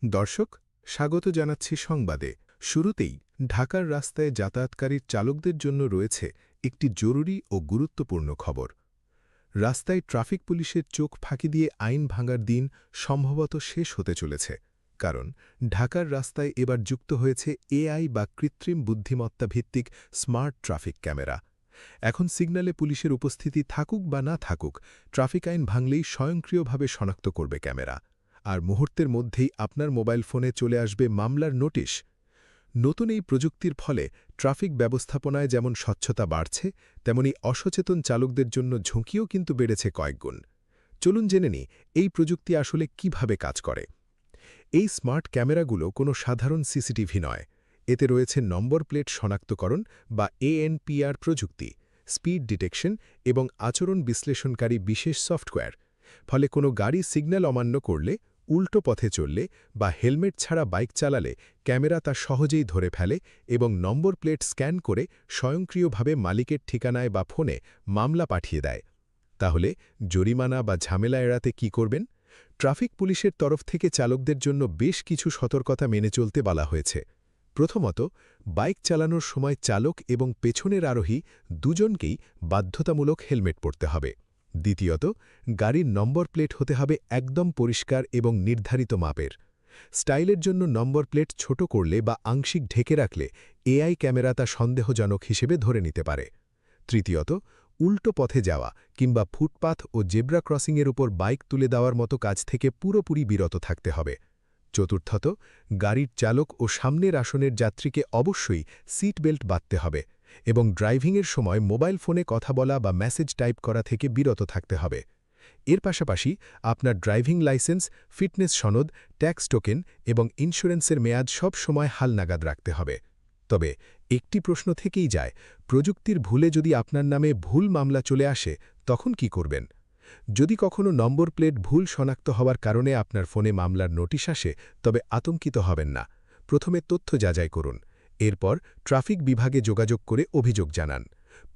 দর্শক, স্বাগত জানাচ্ছি সংবাদে। শুরুতেই ঢাকার রাস্তায় যাতায়াতকারীর চালকদের জন্য রয়েছে একটি জরুরি ও গুরুত্বপূর্ণ খবর। রাস্তায় ট্রাফিক পুলিশের চোখ ফাঁকি দিয়ে আইন ভাঙার দিন সম্ভবত শেষ হতে চলেছে। কারণ ঢাকার রাস্তায় এবার যুক্ত হয়েছে এআই বা কৃত্রিম বুদ্ধিমত্তা ভিত্তিক স্মার্ট ট্রাফিক ক্যামেরা। এখন সিগন্যালে পুলিশের উপস্থিতি থাকুক বা না থাকুক, ট্রাফিক আইন ভাঙলেই স্বয়ংক্রিয়ভাবে শনাক্ত করবে ক্যামেরা। আর মুহূর্তের মধ্যেই আপনার মোবাইল ফোনে চলে আসবে মামলার নোটিশ। নতুন এই প্রযুক্তির ফলে ট্রাফিক ব্যবস্থাপনায় যেমন স্বচ্ছতা বাড়ছে, তেমনি অসচেতন চালকদের জন্য ঝুঁকিও কিন্তু বেড়েছে কয়েকগুণ। চলুন জেনে নিই এই প্রযুক্তি আসলে কিভাবে কাজ করে। এই স্মার্ট ক্যামেরাগুলো কোনো সাধারণ সিসিটিভি নয়। এতে রয়েছে নম্বর প্লেট শনাক্তকরণ বা এএনপিআর প্রযুক্তি, স্পিড ডিটেকশন এবং আচরণ বিশ্লেষণকারী বিশেষ সফটওয়্যার। ফলে কোনো গাড়ি সিগন্যাল অমান্য করলে, উল্টো পথে চললে বা হেলমেট ছাড়া বাইক চালালে ক্যামেরা তা সহজেই ধরে ফেলে এবং নম্বর প্লেট স্ক্যান করে স্বয়ংক্রিয়ভাবে মালিকের ঠিকানায় বা ফোনে মামলা পাঠিয়ে দেয়। তাহলে জরিমানা বা ঝামেলা এড়াতে কি করবেন? ট্রাফিক পুলিশের তরফ থেকে চালকদের জন্য বেশ কিছু সতর্কতা মেনে চলতে বলা হয়েছে। প্রথমত, বাইক চালানোর সময় চালক এবং পেছনের আরোহী দুজনকেই বাধ্যতামূলক হেলমেট পরতে হবে। দ্বিতীয়ত, গাড়ির নম্বর প্লেট হতে হবে একদম পরিষ্কার এবং নির্ধারিত মাপের। স্টাইলের জন্য নম্বর প্লেট ছোট করলে বা আংশিক ঢেকে রাখলে এআই ক্যামেরা তা সন্দেহজনক হিসেবে ধরে নিতে পারে। তৃতীয়ত, উল্টো পথে যাওয়া কিংবা ফুটপাথ ও জেব্রা ক্রসিংয়ের উপর বাইক তুলে দেওয়ার মতো কাজ থেকে পুরোপুরি বিরত থাকতে হবে। চতুর্থত, গাড়ির চালক ও সামনের আসনের যাত্রীকে অবশ্যই সিট বেল্ট বাঁধতে হবে এবং ড্রাইভিংয়ের সময় মোবাইল ফোনে কথা বলা বা মেসেজ টাইপ করা থেকে বিরত থাকতে হবে। এর পাশাপাশি আপনার ড্রাইভিং লাইসেন্স, ফিটনেস সনদ, ট্যাক্স টোকেন এবং ইন্স্যুরেন্সের মেয়াদ সব সময় হালনাগাদ রাখতে হবে। তবে একটি প্রশ্ন থেকেই যায়, প্রযুক্তির ভুলে যদি আপনার নামে ভুল মামলা চলে আসে, তখন কি করবেন? যদি কখনো নম্বর প্লেট ভুল শনাক্ত হওয়ার কারণে আপনার ফোনে মামলার নোটিশ আসে, তবে আতঙ্কিত হবেন না। প্রথমে তথ্য যাচাই করুন। এরপর ট্রাফিক বিভাগে যোগাযোগ করে অভিযোগ জানান।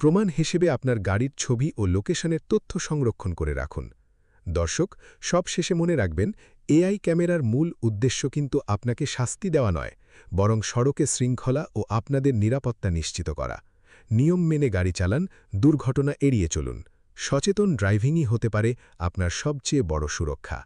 প্রমাণ হিসেবে আপনার গাড়ির ছবি ও লোকেশনের তথ্য সংরক্ষণ করে রাখুন। দর্শক, সবশেষে মনে রাখবেন, এআই ক্যামেরার মূল উদ্দেশ্য কিন্তু আপনাকে শাস্তি দেওয়া নয়, বরং সড়কে শৃঙ্খলা ও আপনাদের নিরাপত্তা নিশ্চিত করা। নিয়ম মেনে গাড়ি চালান, দুর্ঘটনা এড়িয়ে চলুন। সচেতন ড্রাইভিংই হতে পারে আপনার সবচেয়ে বড় সুরক্ষা।